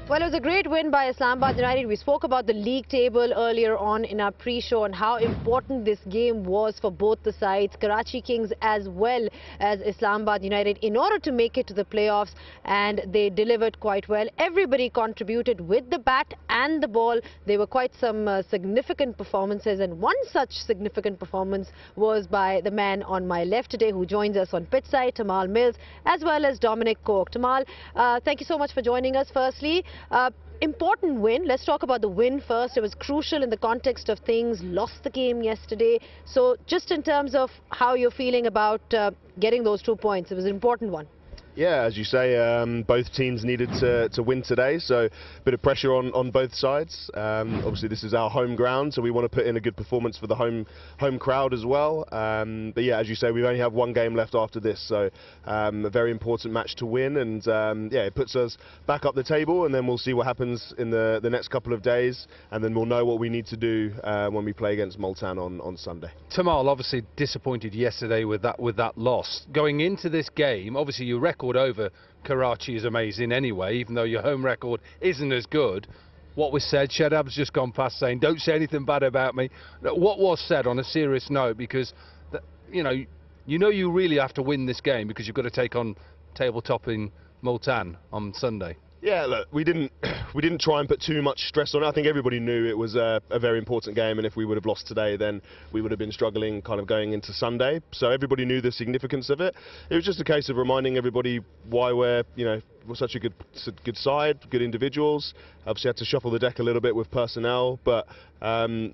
Well, it was a great win by Islamabad United. We spoke about the league table earlier on in our pre-show and how important this game was for both the sides, Karachi Kings as well as Islamabad United, in order to make it to the playoffs, and they delivered quite well. Everybody contributed with the bat and the ball. There were quite some significant performances, and one such significant performance was by the man on my left today who joins us on pitch side, Tymal Mills, as well as Dominic Cork. Tymal, thank you so much for joining us. Firstly, important win. Let's talk about the win first. It was crucial in the context of things. Lost the game yesterday. So just in terms of how you're feeling about getting those 2 points, it was an important one. Yeah, as you say, both teams needed to win today, so a bit of pressure on both sides. Obviously, this is our home ground, so we want to put in a good performance for the home crowd as well. But yeah, as you say, we only have one game left after this, so a very important match to win, and yeah, it puts us back up the table, and then we'll see what happens in the next couple of days, and then we'll know what we need to do when we play against Multan on Sunday. Tymal, obviously disappointed yesterday with that loss. Going into this game, obviously your record over Karachi is amazing anyway, even though your home record isn't as good. What was said, Shadab's just gone past saying, don't say anything bad about me. What was said on a serious note, because you really have to win this game because you've got to take on tabletop in Multan on Sunday. Yeah, look, we didn't try and put too much stress on it. I think everybody knew it was a very important game, and if we would have lost today, then we would have been struggling kind of going into Sunday. So everybody knew the significance of it. It was just a case of reminding everybody why we're such a good side, good individuals. Obviously had to shuffle the deck a little bit with personnel, but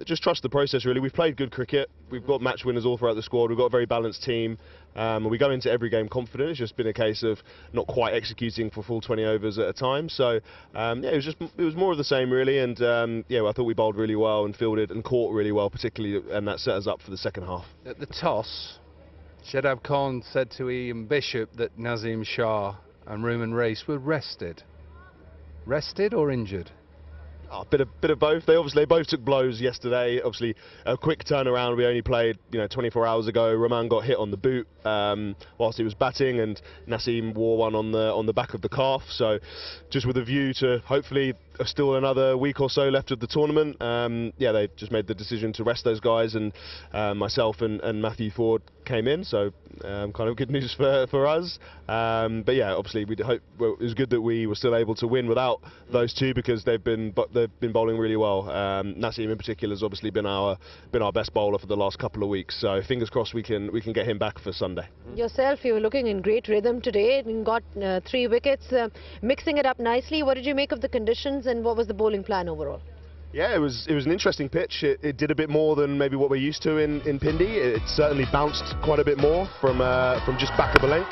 just trust the process really. We've played good cricket. We've got match winners all throughout the squad. We've got a very balanced team. And we go into every game confident. It's just been a case of not quite executing for full 20 overs at a time. So yeah, it was more of the same really. And yeah, I thought we bowled really well and fielded and caught really well, particularly, and that set us up for the second half. At the toss, Shadab Khan said to Ian Bishop that Nazim Shah and Ruman Race were rested. Rested or injured? A bit of both. They both took blows yesterday. Obviously, a quick turnaround. We only played 24 hours ago. Rahman got hit on the boot whilst he was batting, and Naseem wore one on the back of the calf. So, just with a view to hopefully still another week or so left of the tournament. Yeah, they just made the decision to rest those guys, and myself and Matthew Ford came in. So, kind of good news for us. But yeah, obviously it was good that we were still able to win without those two, because they've been bowling really well. Naseem in particular has obviously been our best bowler for the last couple of weeks. So fingers crossed we can get him back for Sunday. Yourself, you were looking in great rhythm today. You got 3 wickets, mixing it up nicely. What did you make of the conditions, and what was the bowling plan overall? Yeah, it was an interesting pitch. It did a bit more than maybe what we're used to in Pindi. It certainly bounced quite a bit more from just back of a length.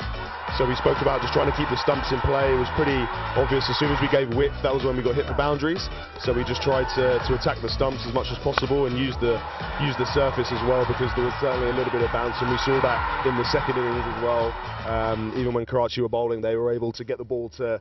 So we spoke about just trying to keep the stumps in play. It was pretty obvious as soon as we gave width, that was when we got hit for boundaries. So we just tried to attack the stumps as much as possible and use the surface as well, because there was certainly a little bit of bounce, and we saw that in the second innings as well. Even when Karachi were bowling, they were able to get the ball to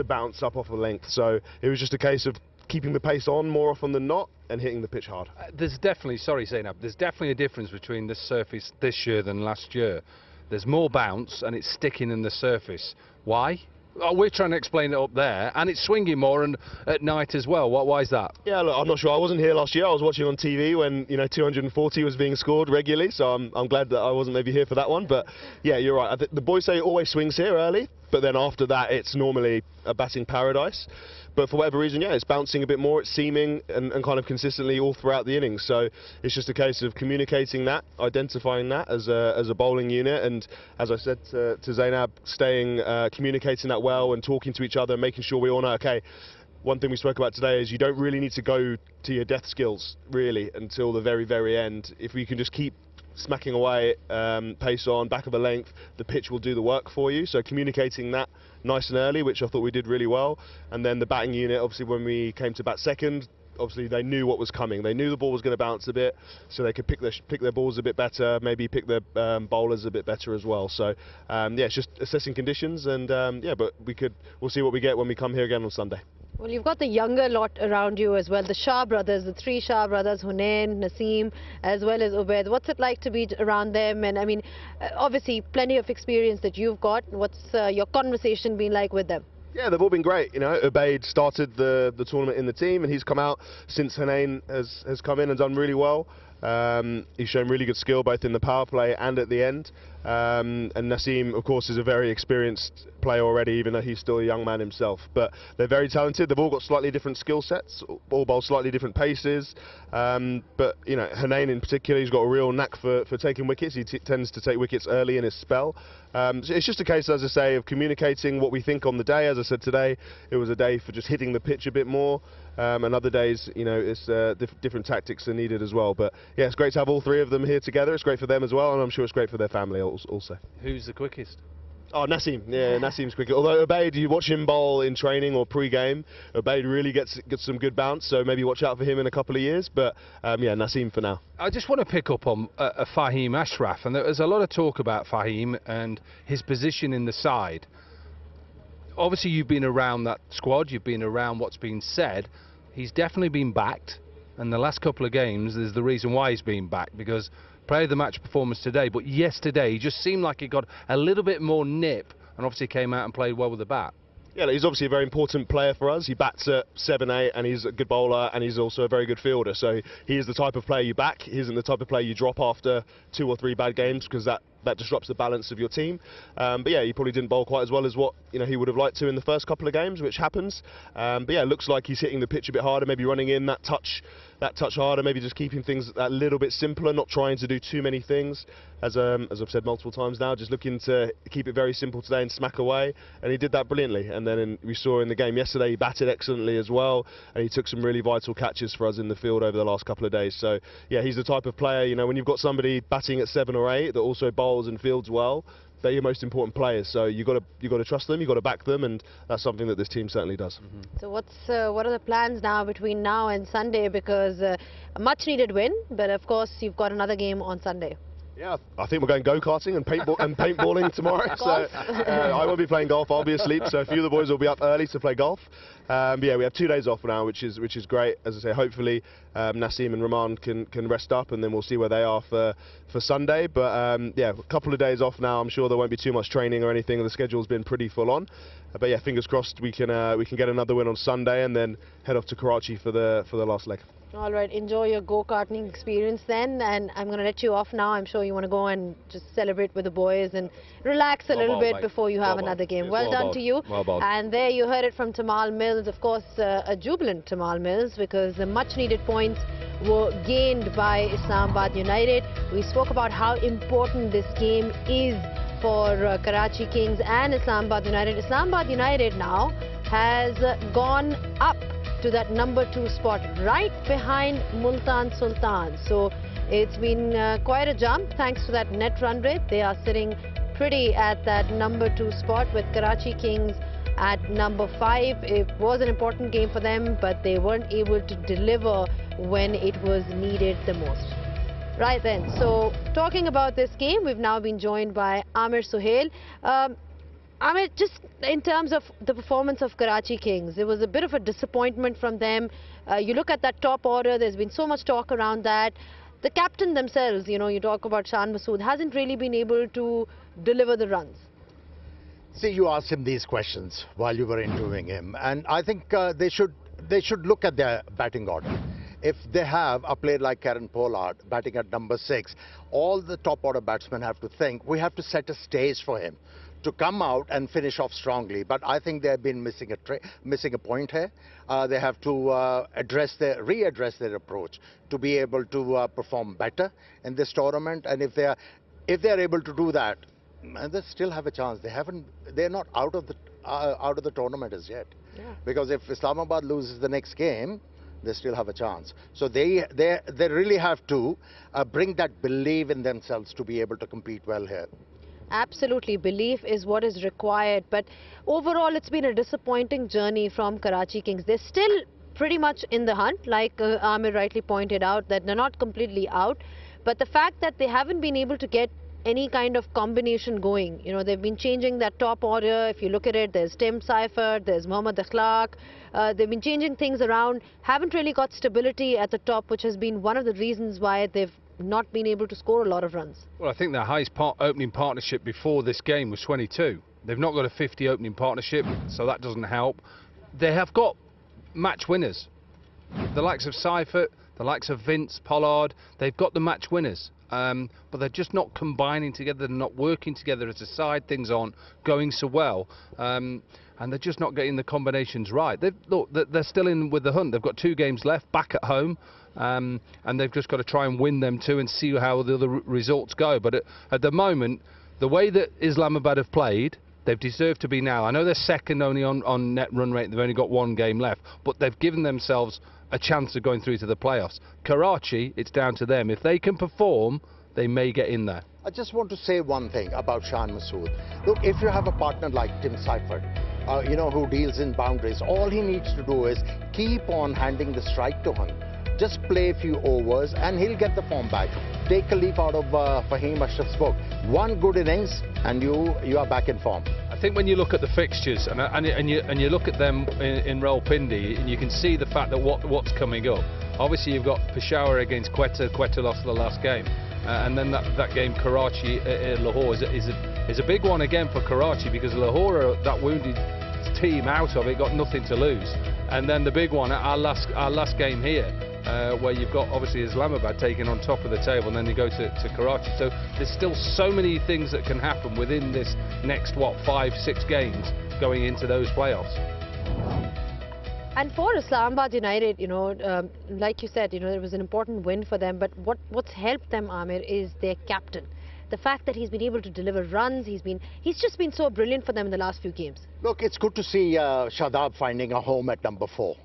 bounce up off a length. So it was just a case of keeping the pace on more often than not and hitting the pitch hard. There's definitely, sorry Zainab, there's definitely a difference between this surface this year than last year. There's more bounce and it's sticking in the surface. Why? Oh, we're trying to explain it up there, and it's swinging more and at night as well. Why is that? Yeah, look, I'm not sure. I wasn't here last year. I was watching on TV when 240 was being scored regularly, so I'm glad that I wasn't maybe here for that one. But yeah, you're right. The boys say it always swings here early, but then after that it's normally a batting paradise. But for whatever reason, yeah, it's bouncing a bit more, it's seaming and kind of consistently all throughout the innings. So it's just a case of communicating that, identifying that as a bowling unit, and as I said to Zainab, communicating that well and talking to each other, making sure we all know, okay, one thing we spoke about today is you don't really need to go to your death skills, really, until the very, very end. If we can just keep smacking away, pace on, back of a length, the pitch will do the work for you. So communicating that nice and early, which I thought we did really well. And then the batting unit, obviously when we came to bat second, obviously they knew what was coming. They knew the ball was going to bounce a bit, so they could pick their balls a bit better, maybe pick their bowlers a bit better as well. So yeah, it's just assessing conditions, and yeah, but we'll see what we get when we come here again on Sunday. Well, you've got the younger lot around you as well, the Shah brothers, the 3 Shah brothers, Hunain, Naseem, as well as Ubaid. What's it like to be around them? And I mean, obviously plenty of experience that you've got. What's your conversation been like with them? Yeah, they've all been great. You know, Ubaid started the tournament in the team, and he's come out since Hanane has come in and done really well. He's shown really good skill both in the power play and at the end. And Naseem, of course, is a very experienced player already, even though he's still a young man himself. But they're very talented. They've all got slightly different skill sets, all bowl slightly different paces. But, you know, Hanane in particular, he's got a real knack for taking wickets. He tends to take wickets early in his spell. So it's just a case, as I say, of communicating what we think on the day. As I said today, it was a day for just hitting the pitch a bit more. And other days, you know, it's different tactics are needed as well. But yeah, it's great to have all three of them here together. It's great for them as well, and I'm sure it's great for their family also. Who's the quickest? Oh, Naseem. Yeah, Naseem's quicker. Although Ubaid, you watch him bowl in training or pre-game, Ubaid really gets some good bounce, so maybe watch out for him in a couple of years. But yeah, Naseem for now. I just want to pick up on Faheem Ashraf, and there's a lot of talk about Faheem and his position in the side. Obviously, you've been around that squad, you've been around what's been said. He's definitely been backed, and the last couple of games is the reason why he's been backed, because player of the match performance today, but yesterday he just seemed like he got a little bit more nip and obviously came out and played well with the bat. Yeah, he's obviously a very important player for us. He bats at 7-8 and he's a good bowler and he's also a very good fielder. So he is the type of player you back. He isn't the type of player you drop after 2 or 3 bad games, because that disrupts the balance of your team. But yeah, he probably didn't bowl quite as well as what he would have liked to in the first couple of games, which happens. But yeah, it looks like he's hitting the pitch a bit harder, maybe running in that touch harder, maybe just keeping things a little bit simpler, not trying to do too many things. As I've said multiple times now, just looking to keep it very simple today and smack away, and he did that brilliantly. And then we saw in the game yesterday he batted excellently as well, and he took some really vital catches for us in the field over the last couple of days. So yeah, he's the type of player, when you've got somebody batting at 7 or 8 that also bowls and fields well, they're your most important players. So you got to trust them, you got to back them, and that's something that this team certainly does. So what are the plans now between now and Sunday? Because a much needed win, but of course you've got another game on Sunday. Yeah, I think we're going go-karting and paintballing tomorrow. So I won't be playing golf. I'll be asleep. So a few of the boys will be up early to play golf. But yeah, we have 2 days off now, which is great. As I say, hopefully Naseem and Rahman can rest up, and then we'll see where they are for Sunday. But yeah, a couple of days off now. I'm sure there won't be too much training or anything. The schedule's been pretty full on. But yeah, fingers crossed we can get another win on Sunday and then head off to Karachi for the last leg. All right, enjoy your go-karting experience then, and I'm going to let you off now. I'm sure you want to go and just celebrate with the boys and relax a little bit before you have another game. Well done to you. And there you heard it from Tymal Mills, of course, a jubilant Tymal Mills, because the much-needed points were gained by Islamabad United. We spoke about how important this game is for Karachi Kings and Islamabad United. Islamabad United now has gone up to that number 2 spot, right behind Multan Sultan. So it's been quite a jump thanks to that net run rate. They are sitting pretty at that number 2 spot, with Karachi Kings at number 5. It was an important game for them, but they weren't able to deliver when it was needed the most. Right then, so talking about this game, we've now been joined by Amir Suhail. Amir, just in terms of the performance of Karachi Kings, it was a bit of a disappointment from them. You look at that top order, there's been so much talk around that. The captain themselves, you talk about Shan Masood, hasn't really been able to deliver the runs. See, you asked him these questions while you were interviewing him, and I think they should look at their batting order. If they have a player like Karen Pollard batting at number 6, all the top order batsmen have to think, we have to set a stage for him to come out and finish off strongly. But I think they've been missing a point here. They have to readdress their approach to be able to perform better in this tournament. And if they are able to do that, they still have a chance. They're not out of the tournament as yet. Yeah. Because if Islamabad loses the next game, they still have a chance. So they really have to bring that belief in themselves to be able to compete well here. Absolutely, belief is what is required, but overall it's been a disappointing journey from Karachi Kings. They're still pretty much in the hunt, like Amir rightly pointed out, that they're not completely out, but the fact that they haven't been able to get any kind of combination going. They've been changing that top order. If you look at it, there's Tim Seifert, there's Mohammad Akhlaq. They've been changing things around, haven't really got stability at the top, which has been one of the reasons why they've not been able to score a lot of runs. Well, I think their highest opening partnership before this game was 22. They've not got a 50 opening partnership, so that doesn't help. They have got match winners. The likes of Seifert, the likes of Vince, Pollard, they've got the match winners. But they're just not combining together, they're not working together as a side, things aren't going so well. And they're just not getting the combinations right. Look, they're still in with the hunt. They've got 2 games left, back at home. And they've just got to try and win them too and see how the other results go. But at the moment, the way that Islamabad have played, they've deserved to be now. I know they're second only on net run rate. They've only got 1 game left, but they've given themselves a chance of going through to the playoffs. Karachi, it's down to them. If they can perform, they may get in there. I just want to say one thing about Shan Masood. Look, if you have a partner like Tim Seifert, you know, who deals in boundaries, all he needs to do is keep on handing the strike to him. Just play a few overs and he'll get the form back. Take a leaf out of Faheem Ashraf's book. 1 good innings and you are back in form. I think when you look at the fixtures and you look at them in Rawalpindi, and you can see the fact that what's coming up. Obviously you've got Peshawar against Quetta. Quetta lost the last game. And then that game Karachi Lahore is a big one again for Karachi, because Lahore, that wounded team out of it, got nothing to lose. And then the big one, our last game here, where you've got obviously Islamabad taking on top of the table, and then you go to Karachi. So there's still so many things that can happen within this next 5-6 games going into those playoffs. And for Islamabad United, you know, like you said, you know, it was an important win for them. But what's helped them, Amir, is their captain. The fact that he's been able to deliver runs, he's just been so brilliant for them in the last few games. Look, it's good to see Shadab finding a home at number 4.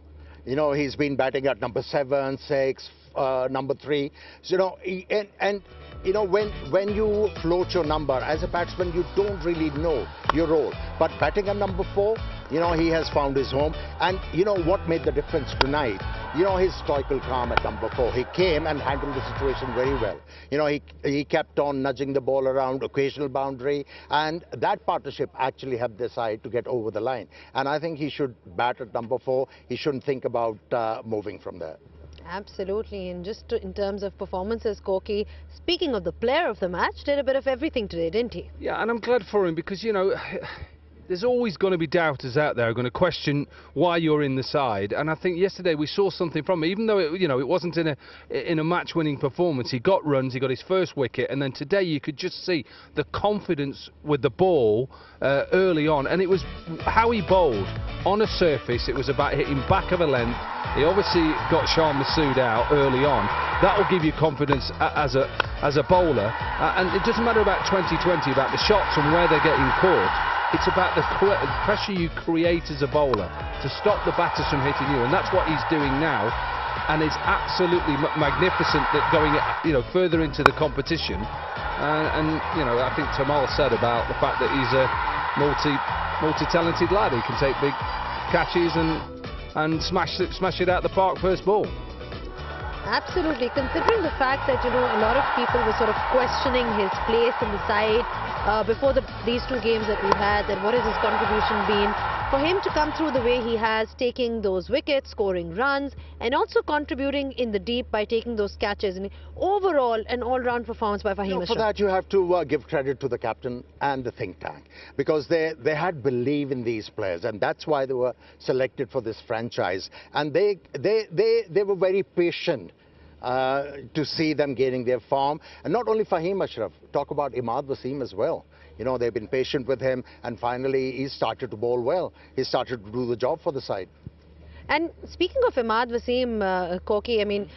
You know, he's been batting at number 7, 6, number 3. So, you know, and you know, when you float your number as a batsman, you don't really know your role. But batting at number 4, you know, he has found his home. And you know what made the difference tonight? You know, his stoical calm at number 4. He came and handled the situation very well. You know, he kept on nudging the ball around, occasional boundary, and that partnership actually helped their side to get over the line. And I think he should bat at number 4. He shouldn't think about moving from there. Absolutely. And just in terms of performances, Koki, speaking of the player of the match, did a bit of everything today, didn't he? Yeah, and I'm glad for him, because, you know, there's always going to be doubters out there who are going to question why you're in the side. And I think yesterday we saw something from him, even though it wasn't in a match-winning performance. He got runs, he got his first wicket, and then today you could just see the confidence with the ball early on. And it was how he bowled on a surface. It was about hitting back of a length. He obviously got Shan Masood out early on. That will give you confidence as a bowler. And it doesn't matter about 2020, about the shots and where they're getting caught. It's about the pressure you create as a bowler to stop the batters from hitting you, and that's what he's doing now. And it's absolutely magnificent that going, further into the competition. And I think Tymal said about the fact that he's a multi-talented lad. He can take big catches and smash it out the park first ball. Absolutely, considering the fact that, a lot of people were sort of questioning his place in the side before these 2 games that we've had, and what has his contribution been. For him to come through the way he has, taking those wickets, scoring runs, and also contributing in the deep by taking those catches. And overall, an all-round performance by Faheem Ashraf. For that, you have to give credit to the captain and the think tank, because they had belief in these players, and that's why they were selected for this franchise. And they were very patient to see them gaining their form. And not only Faheem Ashraf, talk about M1Z2U as well. They've been patient with him, and finally he started to bowl well. He started to do the job for the side. And speaking of M1Z2U, Koki, I mean,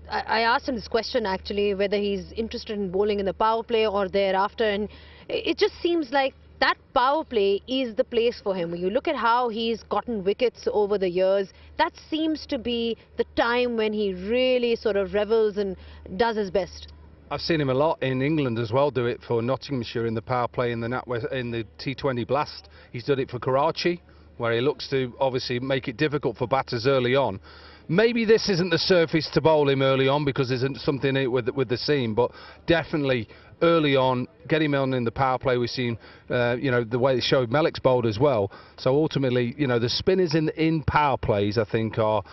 I asked him this question actually, whether he's interested in bowling in the power play or thereafter, and it just seems like that power play is the place for him. When you look at how he's gotten wickets over the years, that seems to be the time when he really sort of revels and does his best. I've seen him a lot in England as well, do it for Nottinghamshire in the power play in the T20 Blast. He's done it for Karachi, where he looks to obviously make it difficult for batters early on. Maybe this isn't the surface to bowl him early on, because there's something in it with the seam, but definitely early on, get him on in the power play. We've seen, the way they showed Melik's bowled as well. So ultimately, the spinners in power plays, I think, are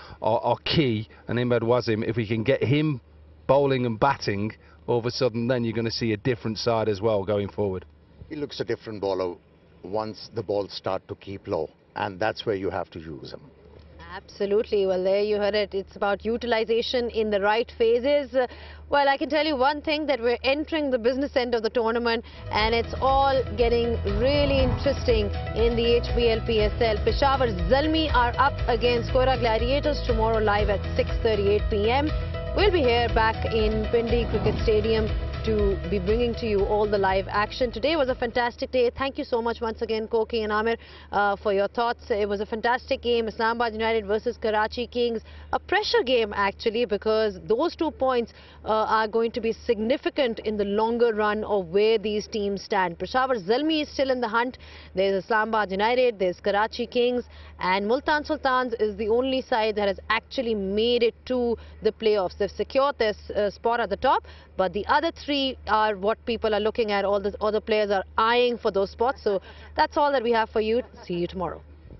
key. And M1Z2U, if we can get him bowling and batting, all of a sudden then you're going to see a different side as well going forward. He looks a different bowler once the balls start to keep low, and that's where you have to use them. Absolutely. Well, there you heard it. It's about utilization in the right phases. Well, I can tell you one thing, that we're entering the business end of the tournament and it's all getting really interesting in the HBL PSL. Peshawar Zalmi are up against Kora Gladiators tomorrow live at 6:38 p.m. We'll be here back in Pindi Cricket Stadium to be bringing to you all the live action. Today was a fantastic day. Thank you so much once again, Koki and Amir, for your thoughts. It was a fantastic game. Islamabad United versus Karachi Kings. A pressure game, actually, because those 2 points are going to be significant in the longer run of where these teams stand. Peshawar Zalmi is still in the hunt. There's Islamabad United, there's Karachi Kings, and Multan Sultans is the only side that has actually made it to the playoffs. They've secured their spot at the top, but the other three are what people are looking at. All the other players are eyeing for those spots. So that's all that we have for you. See you tomorrow.